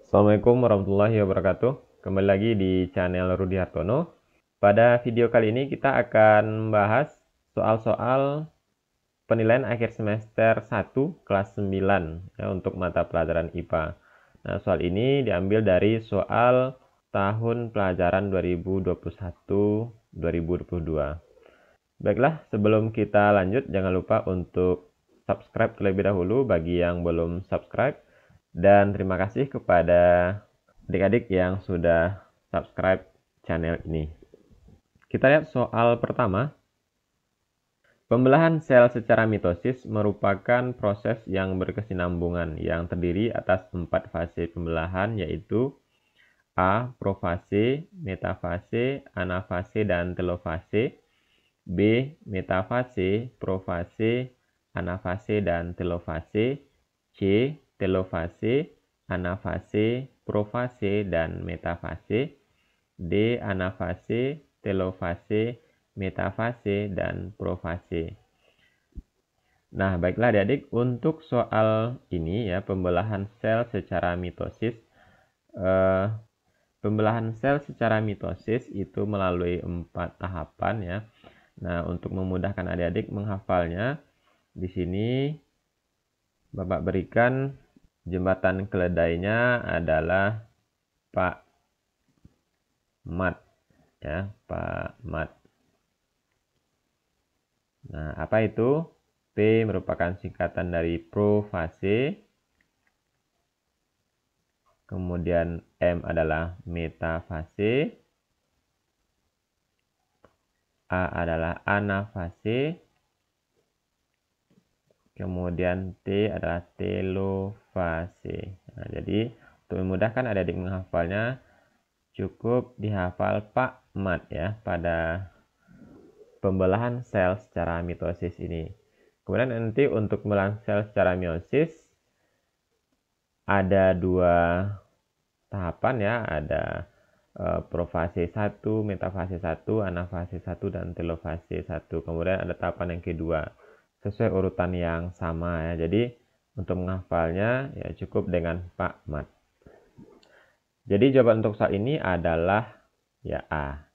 Assalamualaikum warahmatullahi wabarakatuh. Kembali lagi di channel Rudi Hartono. Pada video kali ini kita akan membahas soal-soal penilaian akhir semester 1 kelas 9 ya, untuk mata pelajaran IPA. Nah, soal ini diambil dari soal tahun pelajaran 2021-2022. Baiklah, sebelum kita lanjut jangan lupa untuk subscribe terlebih dahulu bagi yang belum subscribe. Dan terima kasih kepada adik-adik yang sudah subscribe channel ini. Kita lihat soal pertama. Pembelahan sel secara mitosis merupakan proses yang berkesinambungan yang terdiri atas 4 fase pembelahan, yaitu A. Profase, metafase, anafase, dan telofase. B. Metafase, profase, anafase, dan telofase. C. Telofase, anafase, profase, dan metafase. D. Anafase, telofase, metafase, dan profase. Nah, baiklah adik-adik, untuk soal ini ya, pembelahan sel secara mitosis. Pembelahan sel secara mitosis itu melalui 4 tahapan ya. Nah, untuk memudahkan adik-adik menghafalnya, di sini Bapak berikan jembatan keledainya adalah Pak Mat ya, Pak Mat. Nah, apa itu? P merupakan singkatan dari profase. Kemudian M adalah metafase. A adalah anafase. Kemudian T adalah telofase. Nah, jadi untuk memudahkan adik-adik menghafalnya, cukup dihafal Pak Mat ya pada pembelahan sel secara mitosis ini. Kemudian nanti untuk pembelahan sel secara meiosis ada 2 tahapan ya, ada profase 1, metafase 1, anafase 1, dan telofase 1. Kemudian ada tahapan yang kedua sesuai urutan yang sama ya. Jadi untuk menghafalnya ya cukup dengan Pak Mat. Jadi jawaban untuk soal ini adalah ya A.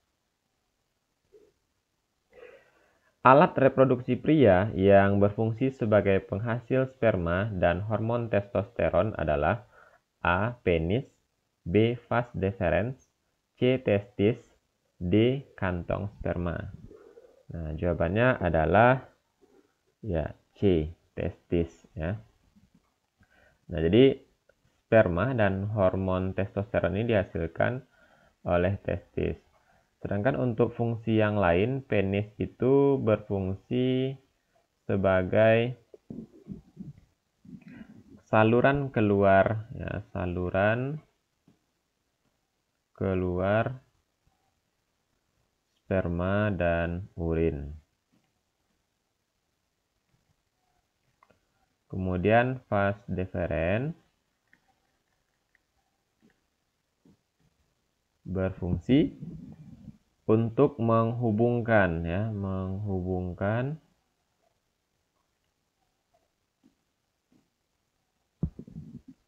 Alat reproduksi pria yang berfungsi sebagai penghasil sperma dan hormon testosteron adalah A. Penis, B. Vas deferens, C. Testis, D. Kantong sperma. Nah, jawabannya adalah ya C. Testis ya. Nah, jadi sperma dan hormon testosteron ini dihasilkan oleh testis. Sedangkan untuk fungsi yang lain, penis itu berfungsi sebagai saluran keluar ya, saluran keluar sperma dan urin. Kemudian vas deferens berfungsi untuk menghubungkan ya, menghubungkan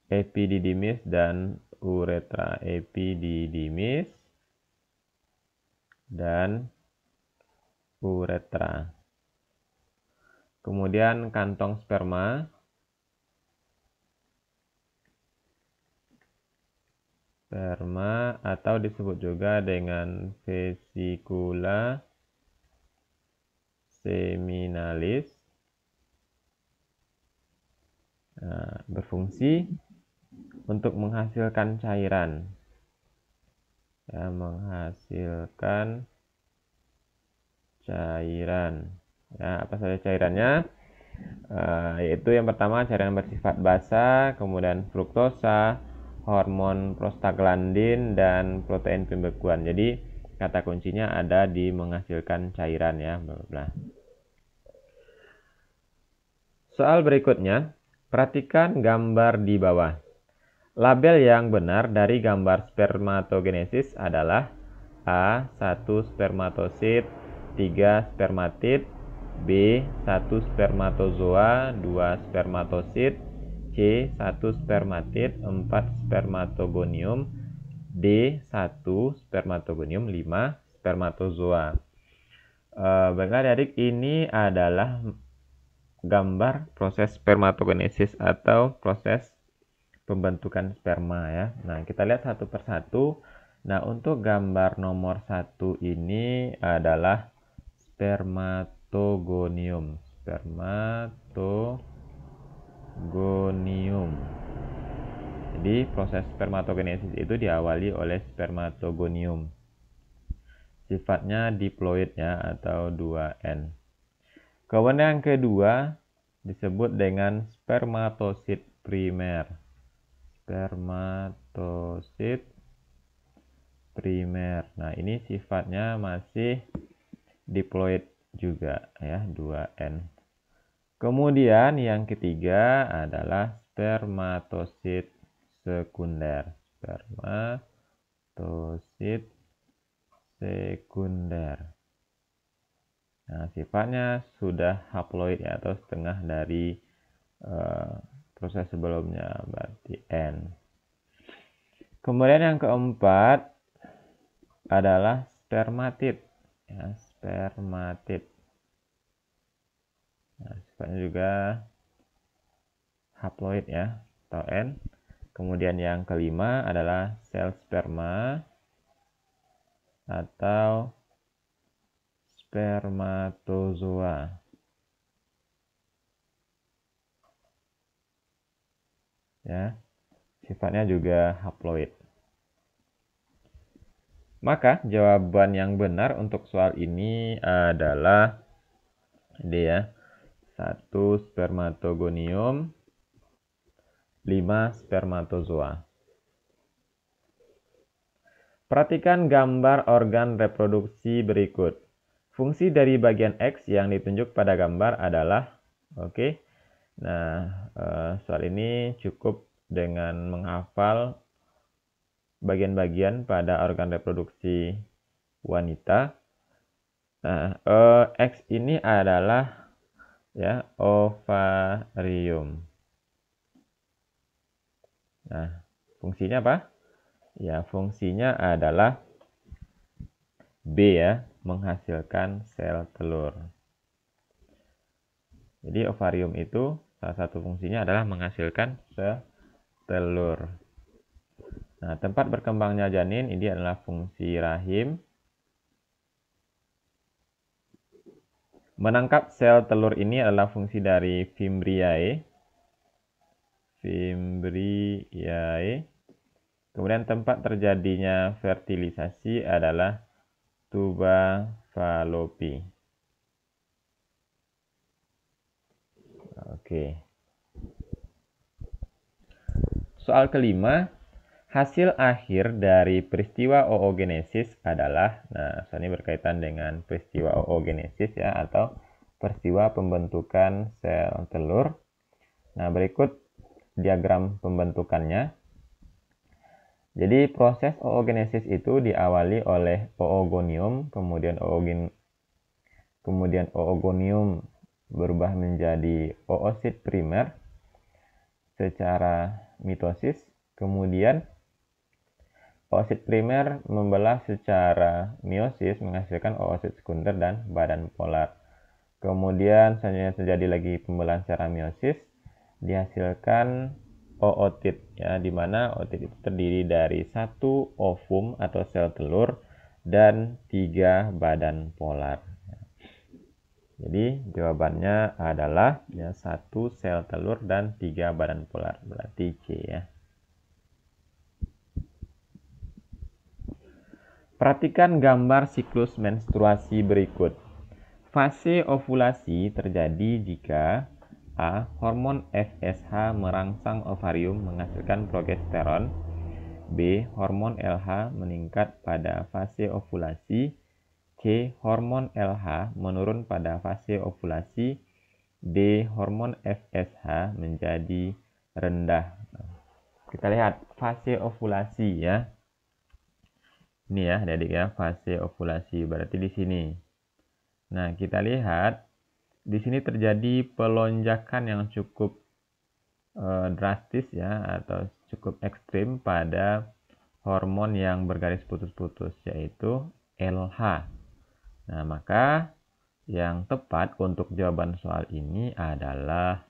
epididymis dan uretra, epididymis dan uretra. Kemudian kantong sperma atau disebut juga dengan vesicula seminalis. Nah, berfungsi untuk menghasilkan cairan ya, menghasilkan cairan ya. Apa saja cairannya? Yaitu yang pertama cairan bersifat basa, kemudian fruktosa, hormon prostaglandin, dan protein pembekuan. Jadi kata kuncinya ada di menghasilkan cairan ya. Soal berikutnya, perhatikan gambar di bawah. Label yang benar dari gambar spermatogenesis adalah A. 1 spermatosit, 3 spermatid, B. 1 spermatozoa, 2 spermatosit, C. 1 spermatid, 4 spermatogonium, D. 1 spermatogonium, 5 spermatozoa. Baiklah adik, ini adalah gambar proses spermatogenesis atau proses pembentukan sperma ya. Nah, kita lihat satu persatu. Nah, untuk gambar nomor 1 ini adalah spermatogonium. Spermatogonium. Jadi, proses spermatogenesis itu diawali oleh spermatogonium. Sifatnya diploid ya, atau 2N. Kemudian yang kedua disebut dengan spermatosit primer. Spermatosit primer. Nah, ini sifatnya masih diploid juga ya, 2N. Kemudian yang ketiga adalah spermatosit sekunder. Spermatosit sekunder. Nah, sifatnya sudah haploid ya, atau setengah dari proses sebelumnya, berarti N. Kemudian yang keempat adalah spermatid. Ya, spermatid. Nah, sifatnya juga haploid ya, atau N. Kemudian yang kelima adalah sel sperma atau spermatozoa. Ya, sifatnya juga haploid. Maka jawaban yang benar untuk soal ini adalah D ya. 1 spermatogonium, 5 spermatozoa. Perhatikan gambar organ reproduksi berikut. Fungsi dari bagian X yang ditunjuk pada gambar adalah, oke. Nah, soal ini cukup dengan menghafal bagian-bagian pada organ reproduksi wanita. Nah, X ini adalah ya ovarium. Nah, fungsinya apa? Ya, fungsinya adalah B ya, menghasilkan sel telur. Jadi ovarium itu salah satu fungsinya adalah menghasilkan sel telur. Nah, tempat berkembangnya janin ini adalah fungsi rahim. Menangkap sel telur ini adalah fungsi dari fimbriae. Kemudian tempat terjadinya fertilisasi adalah tuba Fallopi. Oke. Soal kelima, hasil akhir dari peristiwa oogenesis adalah, nah, soal ini berkaitan dengan peristiwa oogenesis ya, atau peristiwa pembentukan sel telur. Nah, berikut diagram pembentukannya. Jadi proses oogenesis itu diawali oleh oogonium, kemudian oogonium berubah menjadi oosit primer secara mitosis, kemudian oosit primer membelah secara meiosis menghasilkan oosit sekunder dan badan polar. Kemudian selanjutnya terjadi lagi pembelahan secara meiosis, dihasilkan ootit ya, di mana ootit itu terdiri dari 1 ovum atau sel telur dan 3 badan polar. Jadi jawabannya adalah ya 1 sel telur dan 3 badan polar, berarti C ya. Perhatikan gambar siklus menstruasi berikut. Fase ovulasi terjadi jika A. Hormon FSH merangsang ovarium menghasilkan progesteron. B. Hormon LH meningkat pada fase ovulasi. C. Hormon LH menurun pada fase ovulasi. D. Hormon FSH menjadi rendah. Kita lihat fase ovulasi ya. Ini ya, adik-adik ya, fase ovulasi berarti di sini. Nah, kita lihat di sini terjadi pelonjakan yang cukup drastis ya atau cukup ekstrim pada hormon yang bergaris putus-putus, yaitu LH. Nah, maka yang tepat untuk jawaban soal ini adalah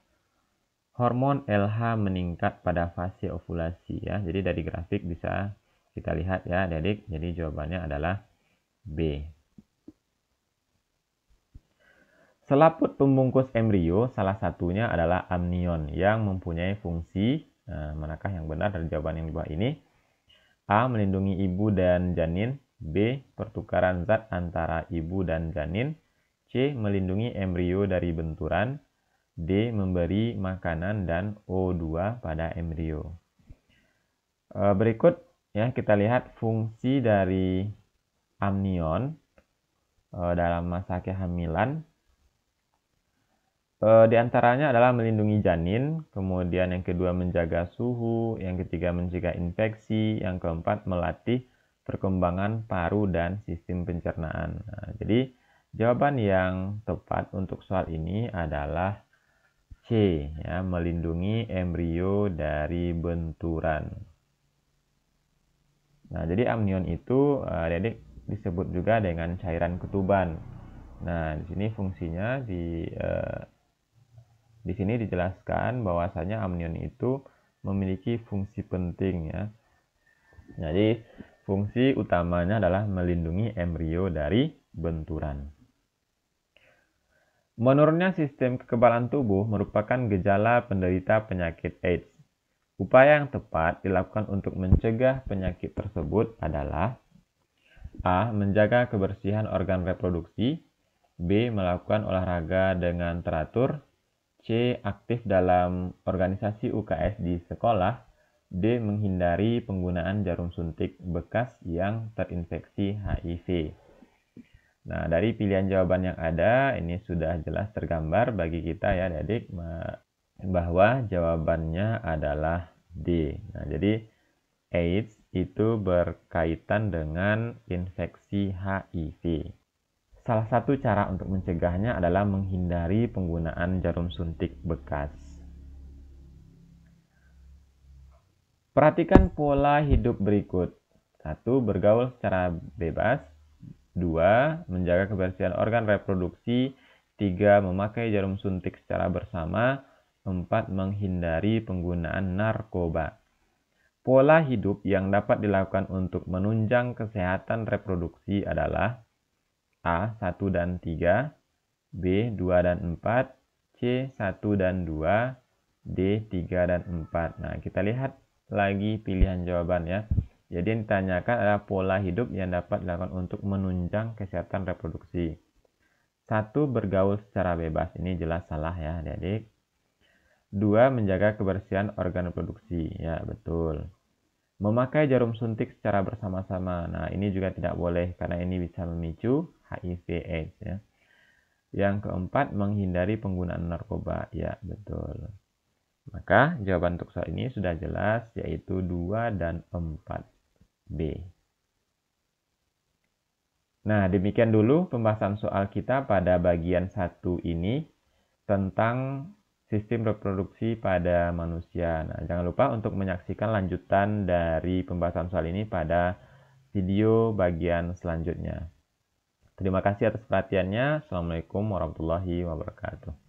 hormon LH meningkat pada fase ovulasi ya. Jadi dari grafik bisa kita lihat ya, adik-adik. Jadi jawabannya adalah B. Selaput pembungkus embrio salah satunya adalah amnion yang mempunyai fungsi, manakah yang benar dari jawaban yang di bawah ini? A. Melindungi ibu dan janin. B. Pertukaran zat antara ibu dan janin. C. Melindungi embrio dari benturan. D. Memberi makanan dan O2 pada embrio. Berikut ya kita lihat fungsi dari amnion dalam masa kehamilan. Di antaranya adalah melindungi janin, kemudian yang kedua menjaga suhu, yang ketiga mencegah infeksi, yang keempat melatih perkembangan paru dan sistem pencernaan. Nah, jadi jawaban yang tepat untuk soal ini adalah C, ya, melindungi embrio dari benturan. Nah, jadi amnion itu adik-adik disebut juga dengan cairan ketuban. Nah, di sini fungsinya di sini dijelaskan bahwasanya amnion itu memiliki fungsi penting ya. Jadi fungsi utamanya adalah melindungi embrio dari benturan. Menurunnya sistem kekebalan tubuh merupakan gejala penderita penyakit AIDS. Upaya yang tepat dilakukan untuk mencegah penyakit tersebut adalah A. Menjaga kebersihan organ reproduksi. B. Melakukan olahraga dengan teratur. C. Aktif dalam organisasi UKS di sekolah. D. Menghindari penggunaan jarum suntik bekas yang terinfeksi HIV. Nah, dari pilihan jawaban yang ada, ini sudah jelas tergambar bagi kita ya adik bahwa jawabannya adalah D. Nah, jadi AIDS itu berkaitan dengan infeksi HIV. Salah satu cara untuk mencegahnya adalah menghindari penggunaan jarum suntik bekas. Perhatikan pola hidup berikut. 1. Bergaul secara bebas. 2. Menjaga kebersihan organ reproduksi. 3. Memakai jarum suntik secara bersama. 4. Menghindari penggunaan narkoba. Pola hidup yang dapat dilakukan untuk menunjang kesehatan reproduksi adalah A. 1 dan 3, B. 2 dan 4, C. 1 dan 2, D. 3 dan 4. Nah, kita lihat lagi pilihan jawaban ya. Jadi yang ditanyakan adalah pola hidup yang dapat dilakukan untuk menunjang kesehatan reproduksi. 1. Bergaul secara bebas. Ini jelas salah ya adik-adik. 2. Menjaga kebersihan organ reproduksi. Ya, betul. Memakai jarum suntik secara bersama-sama. Nah, ini juga tidak boleh karena ini bisa memicu HIV/AIDS ya. Yang keempat, menghindari penggunaan narkoba. Ya, betul. Maka jawaban untuk soal ini sudah jelas, yaitu 2 dan 4B. Nah, demikian dulu pembahasan soal kita pada bagian 1 ini tentang sistem reproduksi pada manusia. Nah, jangan lupa untuk menyaksikan lanjutan dari pembahasan soal ini pada video bagian selanjutnya. Terima kasih atas perhatiannya. Assalamualaikum warahmatullahi wabarakatuh.